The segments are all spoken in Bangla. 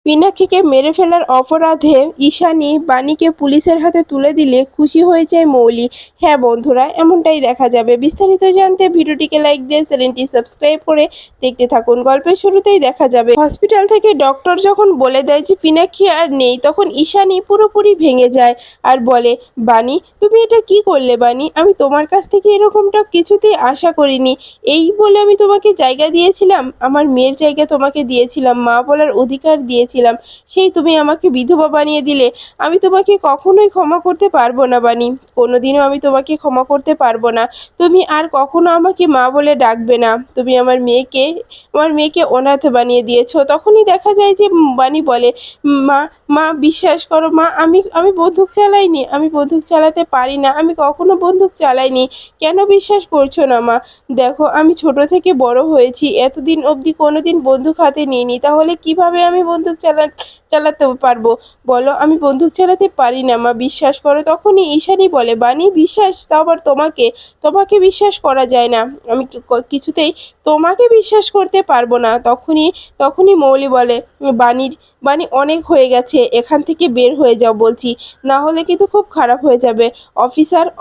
পিনাকিকে মেরে ফেলার অপরাধে ঈশানী বাণীকে পুলিশের হাতে তুলে দিলে খুশি হয়ে যায় মৌলি। হ্যাঁ বন্ধুরা, এমনটাই দেখা যাবে। বিস্তারিত জানতে ভিডিওটিকে লাইক দিয়ে চ্যানেলটি সাবস্ক্রাইব করে দেখতে থাকুন। গল্পের শুরুতেই দেখা যাবে হসপিটাল থেকে ডক্টর যখন বলে দেয় যে পিনাকি আর নেই, তখন ঈশানী পুরোপুরি ভেঙে যায় আর বলে, বাণী তুমি এটা কি করলে বাণী? আমি তোমার কাছ থেকে এরকমটা কিছুতেই আশা করিনি। এই বলে আমি তোমাকে জায়গা দিয়েছিলাম, আমার মেয়ের জায়গা তোমাকে দিয়েছিলাম, মা বলার অধিকার দিয়েছিলাম, সেই তুমি আমাকে বিধবা বানিয়ে দিলে। আমি তোমাকে কখনোই ক্ষমা করতে পারবো না বাণী, কোনোদিনও আমি তোমাকে ক্ষমা করতে পারবো না। তুমি আর কখনো আমাকে মা বলে ডাকবে না। তুমি আমার মেয়েকে অনাথ বানিয়ে দিয়েছো। তখনই দেখা যায় যে বাণী বলে, মা মা বিশ্বাস করো মা, আমি আমি বন্দুক চালাইনি, আমি বন্দুক চালাতে পারি না, আমি কখনো বন্দুক চালাইনি। কেন বিশ্বাস করছো না মা? দেখো আমি ছোট থেকে বড় হয়েছি, এতদিন অবধি কোনোদিন বন্দুক হাতে নিইনি, তাহলে কিভাবে আমি বন্দুক চালাতে পারবো বলো? আমি বন্দুক চালাতে পারি না মা, বিশ্বাস করো। তখনই ঈশানী বলে, বাণী বিশ্বাস, তাও আবার তোমাকে? তোমাকে বিশ্বাস করা যায় না, আমি কিছুতেই তোমাকে বিশ্বাস করতে পারবো না। তখনই তখনই মৌলি বলে, বাণী অনেক হয়ে গেছে, এখান থেকে বের হয়ে যাও বলছি, না হলে কিন্তু খুব খারাপ হয়ে যাবে।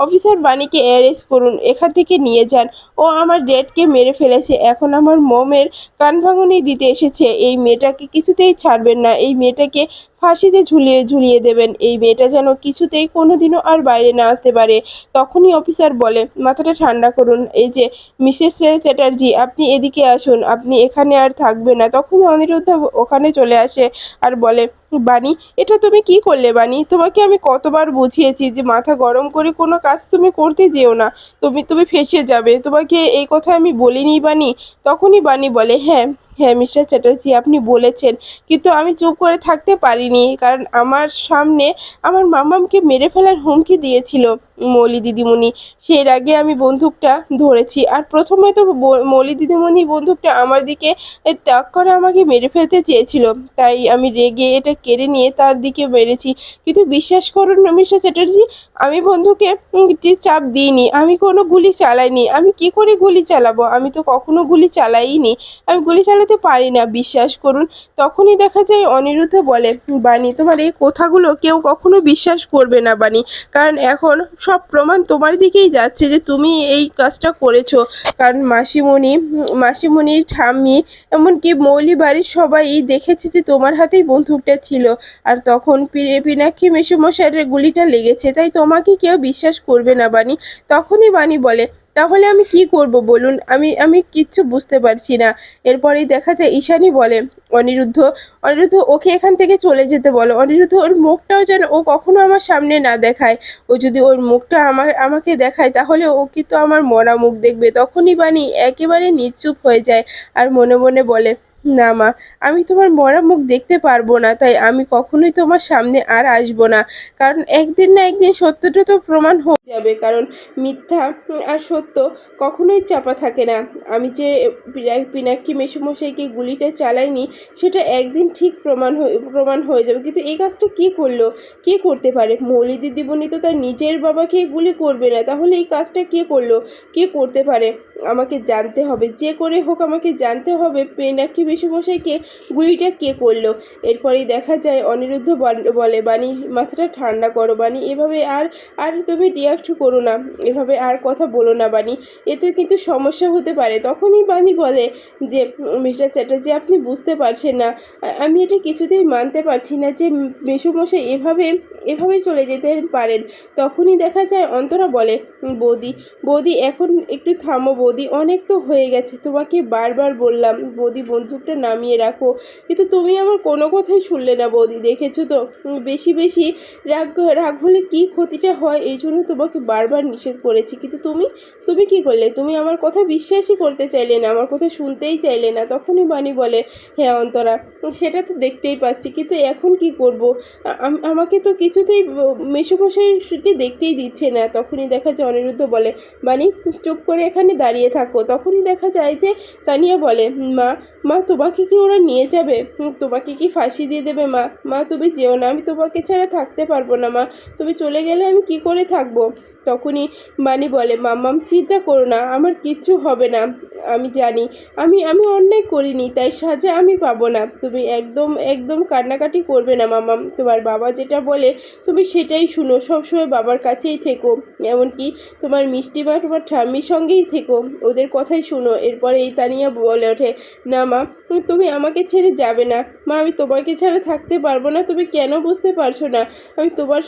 অফিসার বাণীকে অ্যারেস্ট করুন, এখান থেকে নিয়ে যান। ও আমার ড্যাডকে মেরে ফেলেছে, এখন আমার মমের কান ভাঙনি দিতে এসেছে। এই মেয়েটাকে কিছুতেই ছাড়বেন না, এই মেয়েটাকে ফাঁসিতে ঝুলিয়ে ঝুলিয়ে দেবেন। এই মেয়েটা যেন কিছুতেই কোনোদিনও আর বাইরে না আসতে পারে। তখনই অফিসার বলে, মাথাটা ঠান্ডা করুন, এই যে মিসেস চ্যাটার্জি, আপনি এদিকে আসুন, আপনি এখানে আর থাকবেন না। তখনই অনিরুদ্ধ ওখানে চলে আসে আর বলে, বাণী এটা তুমি কি করলে বাণী? তোমাকে আমি কতবার বুঝিয়েছি যে মাথা গরম করে কোনো কাজ তুমি করতে যেও না, তুমি ফেঁসে যাবে। তোমাকে এই কথা আমি বলিনি বাণী? তখনই বাণী বলে, হ্যাঁ হ্যাঁ মিস্টার চ্যাটার্জি, আপনি বলেছেন, কিন্তু আমি চুপ করে থাকতে পারিনি, কারণ আমার সামনে আমার মামামকে মেরে ফেলার হুমকি দিয়েছিল মৌলি দিদিমণি। সেই আগে আমি বন্দুকটা ধরেছি, আর প্রথমে তো মৌলি দিদিমণি বন্দুকটা আমার দিকে তাক করে আমাকে মেরে ফেলতে চেয়েছিল, তাই আমি রেগে এটা কেড়ে নিয়ে তার দিকে মেরেছি। কিন্তু বিশ্বাস করুন না মিস্টার চ্যাটার্জি, আমি বন্ধুকে চাপ দিইনি, আমি কোনো গুলি চালাইনি। আমি কি করে গুলি চালাবো? আমি তো কখনো গুলি চালাইনি, আমি গুলি চালাতে পারি না, বিশ্বাস করুন। তখনই দেখা যায় অনিরুদ্ধ বলে, বাণী তোমার এই কথাগুলো কেউ কখনো বিশ্বাস করবে না বাণী, কারণ এখন সব প্রমাণ তোমার দিকেই যাচ্ছে যে তুমি এই কাজটা করেছো। কারণ মাসিমণির ঠাম্মি, এমনকি মৌলি বাড়ির সবাই দেখেছে যে তোমার হাতেই বন্দুকটা ছিল, আর তখন পিনাক্ষী মেসোমশাইয়ের গুলিটা লেগেছে, তাই তোমাকে কেউ বিশ্বাস করবে না বাণী। তখনই বাণী বলে, তাহলে আমি কি করব বলুন? আমি কিচ্ছু বুঝতে পারছি না। এরপরেই দেখা যায় ঈশানী বলে, অনিরুদ্ধ অনিরুদ্ধ ওকে এখান থেকে চলে যেতে বলো। অনিরুদ্ধ ওর মুখটাও যেন ও কখনো আমার সামনে না দেখায়। ও যদি ওর মুখটা আমাকে দেখায়, তাহলে ও কিন্তু আমার মরা মুখ দেখবে। তখনই বাণী একেবারে নিশ্চুপ হয়ে যায় আর মনে মনে বলে, না মা, আমি তোমার মরা মুখ দেখতে পারবো না, তাই আমি কখনোই তোমার সামনে আর আসবো না। কারণ একদিন না একদিন সত্যটা তো প্রমাণ হয়ে যাবে, কারণ মিথ্যা আর সত্য কখনোই চাপা থাকে না। আমি যে পিনাক্কি মেসোমশাইকে গুলিটা চালাইনি, সেটা একদিন ঠিক প্রমাণ হয়ে যাবে। কিন্তু এই কাজটা কে করলো? কে করতে পারে? মৌলি দিদিমণি তো তার নিজের বাবাকে গুলি করবে না, তাহলে এই কাজটা কে করলো? কে করতে পারে? আমাকে জানতে হবে, যে করে হোক আমাকে জানতে হবে পিনাক্কি মেসোমশাইকে গুলিটা কে করলো। এরপরেই দেখা যায় অনিরুদ্ধ বলে, বাণী মাথাটা ঠান্ডা করো বাণী, এভাবে আর আর তুমি রিয়াক্ট করো না, এভাবে আর কথা বলো না বাণী, এতে কিন্তু সমস্যা হতে পারে। তখনই বাণী বলে যে, মিস্টার চ্যাটার্জি আপনি বুঝতে পারছেন না, আমি এটা কিছুতেই মানতে পারছি না যে মেসোমশাই এভাবে চলে যেতে পারেন। তখনই দেখা যায় অন্তরা বলে, বৌদি এখন একটু থামো বৌদি, অনেক তো হয়ে গেছে, তোমাকে বারবার বললাম বৌদি বন্দুকটা নামিয়ে রাখো, কিন্তু তুমি আমার কোনো কথাই শুনলে না বৌদি। দেখেছো তো বেশি বেশি রাগ রাগ হলে কী ক্ষতিটা হয়, এই জন্য তোমাকে বারবার নিষেধ করেছি, কিন্তু তুমি কি করলে? তুমি আমার কথা বিশ্বাসই করতে চাইলে না, আমার কথা শুনতেই চাইলে না। তখনই বাণী বলে, হ্যাঁ অন্তরা, সেটা তো দেখতেই পাচ্ছি, কিন্তু এখন কি করব? আমাকে তো কিছুতেই মেসোমশাইকে দেখতেই দিচ্ছে না। তখনই দেখা যায় অনিরুদ্ধ বলে, বাণী চুপ করে এখানে দাঁড়িয়ে থাকো। তখনই দেখা যায় যে তানিয়া বলে, মা তোমাকে কি ওরা নিয়ে যাবে? তোমাকে কি ফাঁসি দিয়ে দেবে? মা তুমি যেও না, আমি তোমাকে ছাড়া থাকতে পারবো না মা, তুমি চলে গেলে আমি কি করে থাকবো? তখনই বানি বলে, মাম্মাম চিন্তা করো না, আমার কিচ্ছু হবে না। আমি জানি আমি আমি অন্যায় করিনি, তাই সাজা আমি পাবো না। তুমি একদম একদম কান্নাকাটি করবে না মাম্মাম। তোমার বাবা যেটা বলে তুমি সেটাই শুনো, সবসময় বাবার কাছেই থেকো, এমনকি তোমার মিষ্টি মা তোমার ঠাম্মির সঙ্গেই থেকো, ওদের কথাই শুনো। এরপরে এই তানিয়া বলে ওঠে, না মা, তুমি আমাকে ছেড়ে যাবে না মা, আমি তোমাকে ছাড়া থাকতে পারবো না। তুমি কেন বুঝতে পারছো না? আমি তোমার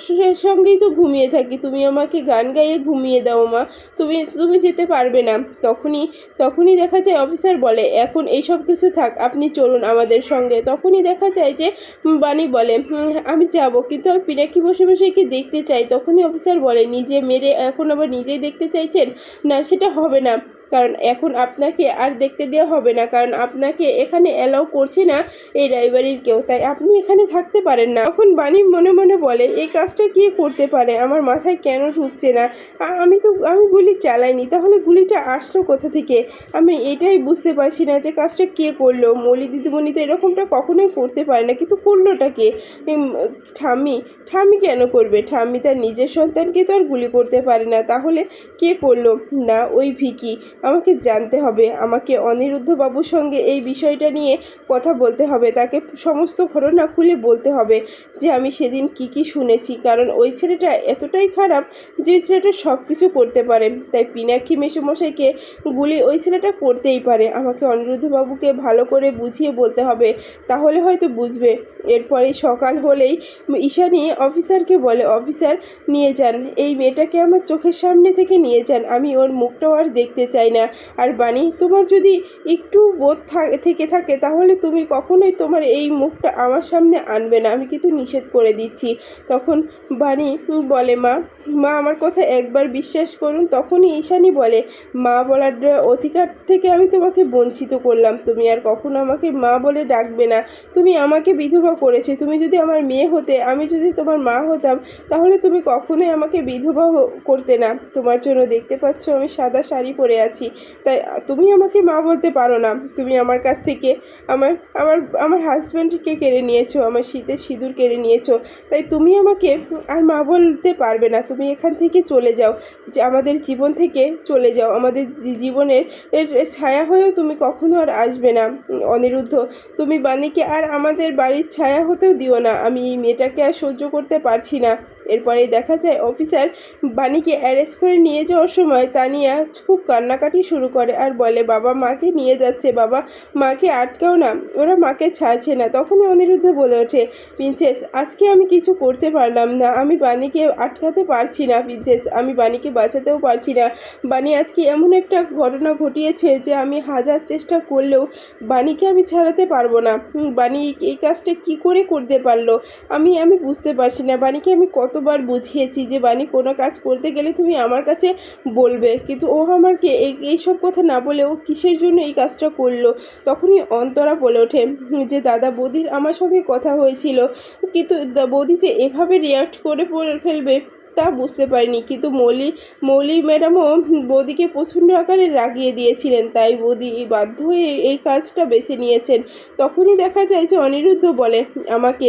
সঙ্গেই তো ঘুমিয়ে থাকি, তুমি আমাকে গান গাইয়ে ঘুমিয়ে দাও মা, তুমি তুমি যেতে পারবে না। তখনই তখনই দেখা যায় অফিসার বলে, এখন এইসব কিছু থাক, আপনি চলুন আমাদের সঙ্গে। তখনই দেখা যায় যে বানি বলে, আমি যাব, কিন্তু আমি পিনাকি বসে বসে একে দেখতে চাই। তখনই অফিসার বলে, নিজে মেরে এখন আবার নিজেই দেখতে চাইছেন? না, সেটা হবে না, কারণ এখন আপনাকে আর দেখতে দেওয়া হবে না, কারণ আপনাকে এখানে অ্যালাউ করছে না এই ড্রাইভারির কেউ, তাই আপনি এখানে থাকতে পারেন না। তখন বানি মনে মনে বলে, এই কাজটা কে করতে পারে, আমার মাথায় কেন ঢুকছে না? আমি গুলি চালাইনি, তাহলে গুলিটা আসলো কোথা থেকে? আমি এটাই বুঝতে পারছি না যে কাজটা কে করলো। মলি দিদিমণি তো এরকমটা কখনোই করতে পারে না, কিন্তু করলোটা কে? ঠাম্মি। ঠাম্মি কেন করবে? ঠাম্মি তার নিজের সন্তানকে তো আর গুলি করতে পারে না, তাহলে কে করলো? না, ওই ভিকি। আমাকে জানতে হবে, আমাকে অনিরুদ্ধ বাবুর সঙ্গে এই বিষয়টা নিয়ে কথা বলতে হবে, তাকে সমস্ত ঘটনা খুলে বলতে হবে যে আমি সেদিন কি শুনেছি, কারণ ওই ছেলেটা এতটাই খারাপ যে ছেলেটা সব কিছু করতে পারে। তাই পিনাক্ষী মেসোমশাইকে গুলি ওই ছেলেটা করতেই পারে। আমাকে অনিরুদ্ধ বাবুকে ভালো করে বুঝিয়ে বলতে হবে, তাহলে হয়তো বুঝবে। এরপরে সকাল হলেই ঈশানী অফিসারকে বলে, অফিসার নিয়ে যান, এই মেয়েটাকে আমার চোখের সামনে থেকে নিয়ে যান, আমি ওর মুখটাও আর দেখতে চাই না। আর বানি, তোমার যদি একটু বোধ থেকে থাকে তাহলে তুমি কখনোই তোমার এই মুখটা আমার সামনে আনবে না, আমি কিন্তু নিষেধ করে দিচ্ছি। তখন বানি বলে, মা, আমার কথা একবার বিশ্বাস করুন। তখনই ঈশানী বলে, মা বলার অধিকার থেকে আমি তোমাকে বঞ্চিত করলাম, তুমি আর কখনো আমাকে মা বলে ডাকবে না। তুমি আমাকে বিধবা করেছে, তুমি যদি আমার মেয়ে হতে, আমি যদি তোমার মা হতাম, তাহলে তুমি কখনোই আমাকে বিধবা করতে না। তোমার জন্য দেখতে পাচ্ছ আমি সাদা শাড়ি পরে আছি, তাই তুমি আমাকে মা বলতে পারো না। তুমি আমার কাছ থেকে আমার আমার আমার হাজব্যান্ডকে কেড়ে নিয়েছো, আমার শীতের সিঁদুর কেড়ে নিয়েছো, তাই তুমি আমাকে আর মা বলতে পারবে না। তুমি এখান থেকে চলে যাও, যে আমাদের জীবন থেকে চলে যাও, আমাদের জীবনের ছায়া হয়েও তুমি কখনো আর আসবে না। অনিরুদ্ধ, তুমি বাণীকে আর আমাদের বাড়ির ছায়া হতেও দিও না, আমি এই মেয়েটাকে আর সহ্য করতে পারছি না। এরপরেই দেখা যায় অফিসার বাণীকে অ্যারেস্ট করে নিয়ে যাওয়ার সময় তানিয়া খুব কান্নাকাটি শুরু করে আর বলে, বাবা মাকে নিয়ে যাচ্ছে, বাবা মাকে আটকাও না, ওরা মাকে ছাড়ছে না। তখনই অনিরুদ্ধ বলে ওঠে, প্রিন্সেস, আজকে আমি কিছু করতে পারলাম না, আমি বাণীকে আটকাতে পারছি না প্রিন্সেস, আমি বাণীকে বাঁচাতেও পারছি না। বাণী আজকে এমন একটা ঘটনা ঘটিয়েছে যে আমি হাজার চেষ্টা করলেও বাণীকে আমি ছাড়াতে পারবো না। বাণী এই কাজটা কি করে করতে পারলো আমি আমি বুঝতে পারছি না। বাণীকে আমি কতবার বুঝিয়েছি যে বাণী কোনো কাজ করতে গেলে তুমি আমার কাছে বলবে, কিন্তু ও আমাকে এইসব কথা না বলে ও কিসের জন্য এই কাজটা করলো। তখনই অন্তরা বলে ওঠে যে দাদা বৌদির আমার সঙ্গে কথা হয়েছিল, কিন্তু বৌদি যে এভাবে রিয়াক্ট করে ফেলবে তা বুঝতে পারিনি, কিন্তু মৌলি ম্যাডামও বৌদিকে প্রচণ্ড আকারে রাগিয়ে দিয়েছিলেন, তাই বৌদি বাধ্য হয়ে এই কাজটা বেছে নিয়েছেন। তখনই দেখা যায় যে অনিরুদ্ধ বলে, আমাকে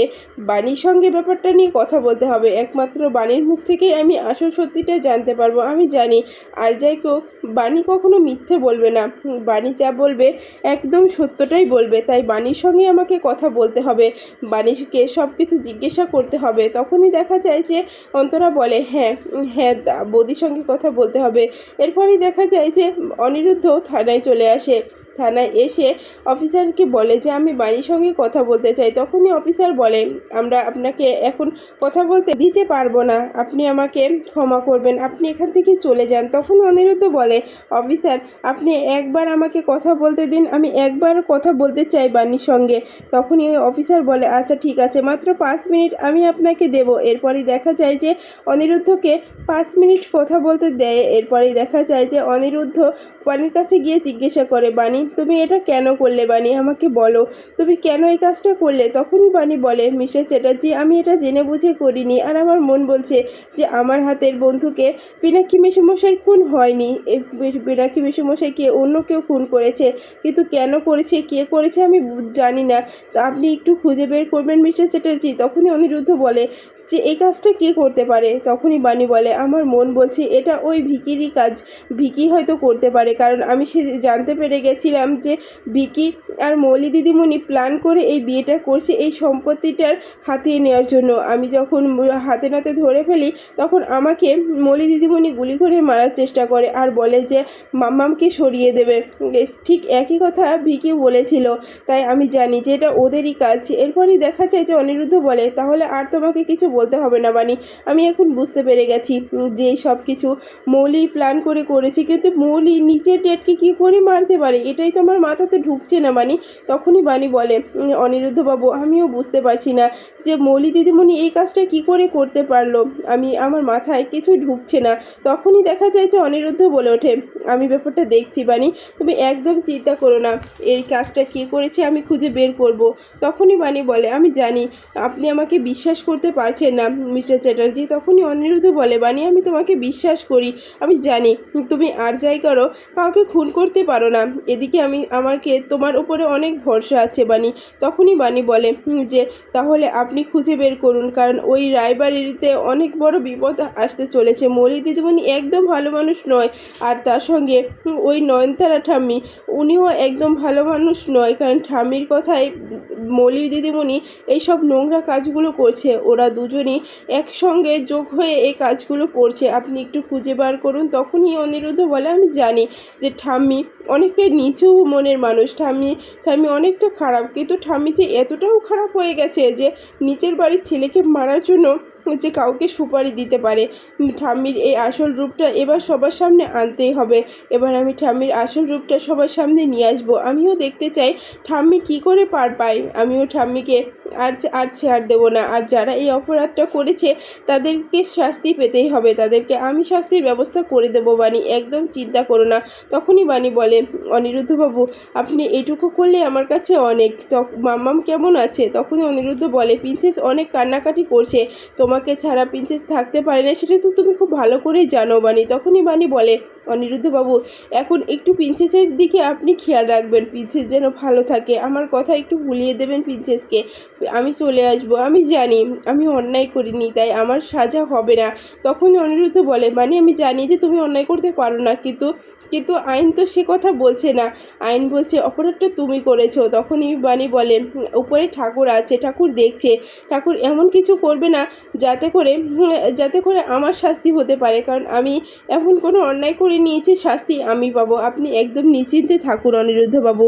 বাণীর সঙ্গে ব্যাপারটা নিয়ে কথা বলতে হবে, একমাত্র বাণীর মুখ থেকেই আমি আসল সত্যিটা জানতে পারবো। আমি জানি আর যাই হোক বাণী কখনো মিথ্যে বলবে না, বাণী যা বলবে একদম সত্যটাই বলবে, তাই বাণীর সঙ্গে আমাকে কথা বলতে হবে, বাণীকে সব কিছু জিজ্ঞাসা করতে হবে। তখনই দেখা যায় যে অন্তরা বলে, হ্যাঁ হ্যাঁ বৌদির সঙ্গে কথা বলতে হবে। এরপরেই দেখা যায় যে অনিরুদ্ধ থানায় চলে আসে। থানায় এসে অফিসারকে বলে যে আমি বাণীর সঙ্গে কথা বলতে চাই। তখনই অফিসার বলে, আমরা আপনাকে এখন কথা বলতে দিতে পারবো না, আপনি আমাকে ক্ষমা করবেন, আপনি এখান থেকে চলে যান। তখন অনিরুদ্ধ বলে, অফিসার আপনি একবার আমাকে কথা বলতে দিন, আমি একবার কথা বলতে চাই বাণীর সঙ্গে। তখনই ওই অফিসার বলে, আচ্ছা ঠিক আছে, মাত্র 5 মিনিট আমি আপনাকে দেব। এরপরই দেখা যায় যে অনিরুদ্ধকে 5 মিনিট কথা বলতে দেয়। এরপরেই দেখা যায় যে অনিরুদ্ধ বাণীর কাছে গিয়ে জিজ্ঞাসা করে, বাণী তুমি এটা কেন করলে? বাণী আমাকে বলো, তুমি কেন এই কাজটা করলে? তখনই বাণী বলে, মিস্টার চ্যাটার্জি আমি এটা জেনে বুঝে করিনি, আর আমার মন বলছে যে আমার হাতের বন্ধুকে পিনাকি মেসোমশাইয়ের খুন হয়নি, পিনাকি মেসোমশাইকে অন্য কেউ খুন করেছে, কিন্তু কেন করেছে, কে করেছে আমি জানি না, তো আপনি একটু খুঁজে বের করবেন মিস্টার চ্যাটার্জি। তখনই অনিরুদ্ধ বলে যে এই কাজটা কে করতে পারে? তখনই বাণী বলে, আমার মন বলছে এটা ওই ভিকিরই কাজ, ভিকি হয়তো করতে পারে, কারণ আমি সে জানতে পেরে গেছিলাম যে ভিকি আর মৌলি দিদিমণি প্ল্যান করে এই বিয়েটা করছে এই সম্পত্তিটার হাতিয়ে নেওয়ার জন্য। আমি যখন হাতে নাতে ধরে ফেলি তখন আমাকে মৌলি দিদিমণি গুলি করে মারার চেষ্টা করে আর বলে যে মাম্মামকে সরিয়ে দেবে। ঠিক একই কথা ভিকি বলেছিল, তাই আমি জানি যে এটা ওদেরই কাজ। এরপরই দেখা যায় যে অনিরুদ্ধ বলে, তাহলে আর তোমাকে কিছু বলতে হবে না বাণী, আমি এখন বুঝতে পেরে গেছি যে এই সব কিছু মৌলি প্ল্যান করে করেছে, কিন্তু মৌলি নিজের ডেটকে কী করে মারতে পারে এটাই তো আমার মাথাতে ঢুকছে না বাণী। তখনই বাণী বলে, অনিরুদ্ধবাবু আমিও বুঝতে পারছি না যে মৌলি দিদিমণি এই কাজটা কি করে করতে পারলো, আমার মাথায় কিছুই ঢুকছে না। তখনই দেখা যায় যে অনিরুদ্ধ বলে ওঠে, আমি ব্যাপারটা দেখছি বাণী, তুমি একদম চিন্তা করো না, এই কাজটা কে করেছে আমি খুঁজে বের করব। তখনই বাণী বলে, আমি জানি আপনি আমাকে বিশ্বাস করতে পারছেন না মিস্টার চ্যাটার্জি। তখনই অনিরুদ্ধ বলে, বাণী আমি তোমাকে বিশ্বাস করি, আমি জানি তুমি আর যাই করো কাউকে খুন করতে পারো না, এদিকে আমাকে তোমার উপরে অনেক ভরসা আছে বাণী। তখনই বাণী বলে যে তাহলে আপনি খুঁজে বের করুন, কারণ ওই রায়বাড়িতে অনেক বড় বিপদ আসতে চলেছে। মৌলি দিদিমণি একদম ভালো মানুষ নয়, আর তার সঙ্গে ওই নয়নতারা ঠাম্মি উনিও একদম ভালো মানুষ নয়, কারণ ঠাম্মির কথায় মৌলি দিদিমণি এইসব নোংরা কাজগুলো করছে, ওরা দুজনই একসঙ্গে যোগ হয়ে এই কাজগুলো করছে, আপনি একটু খুঁজে বার করুন। তখনই অনিরুদ্ধ বলে, আমি জানি যে ঠাম্মি অনেকটা নিচু মনের মানুষ, ঠাম্মি অনেকটা খারাপ, কিন্তু ঠাম্মি যে এতটাও খারাপ হয়ে গেছে যে নিচের বাড়ির ছেলেকে মারার জন্য যে কাউকে সুপারি দিতে পারে। ঠাম্মির এই আসল রূপটা এবার সবার সামনে আনতেই হবে, এবার আমি ঠাম্মির আসল রূপটা সবার সামনে নিয়ে আসবো। আমিও দেখতে চাই ঠাম্মি কি করে পার পায়, আমিও ঠাম্মিকে আর ছাড় দেবো না, আর যারা এই অপরাধটা করেছে তাদেরকে শাস্তি পেতেই হবে, তাদেরকে আমি শাস্তির ব্যবস্থা করে দেবো বাণী, একদম চিন্তা করো না। তখনই বাণী বলে, অনিরুদ্ধবাবু আপনি এটুকু করলে আমার কাছে অনেক। মাম্মাম কেমন আছে? তখনই অনিরুদ্ধ বলে, প্রিন্সেস অনেক কান্নাকাটি করছে, তোমাকে ছাড়া প্রিন্সেস থাকতে পারে না, সেটা তো তুমি খুব ভালো করেই জানো বাণী। তখনই বাণী বলে, অনিরুদ্ধবাবু এখন একটু প্রিন্সেসের দিকে আপনি খেয়াল রাখবেন, প্রিন্সেস যেন ভালো থাকে, আমার কথা একটু ভুলিয়ে দেবেন প্রিন্সেসকে, আমি চলে আসব, আমি জানি আমি অন্যায় করিনি, তাই আমার সাজা হবে না। তখনই অনিরুদ্ধ বলে, মানে আমি জানি যে তুমি অন্যায় করতে পারো না, কিন্তু আইন তো সে কথা বলছে না, আইন বলছে অপরাধটা তুমি করেছো। তখনই বাণী বলে, উপরে ঠাকুর আছে, ঠাকুর দেখছে, ঠাকুর এমন কিছু করবে না যাতে করে আমার শাস্তি হতে পারে, কারণ আমি এমন কোনো অন্যায় করে নিয়েছি, শাস্তি আমি পাবো, আপনি একদম নিশ্চিন্তে থাকুন অনিরুদ্ধবাবু।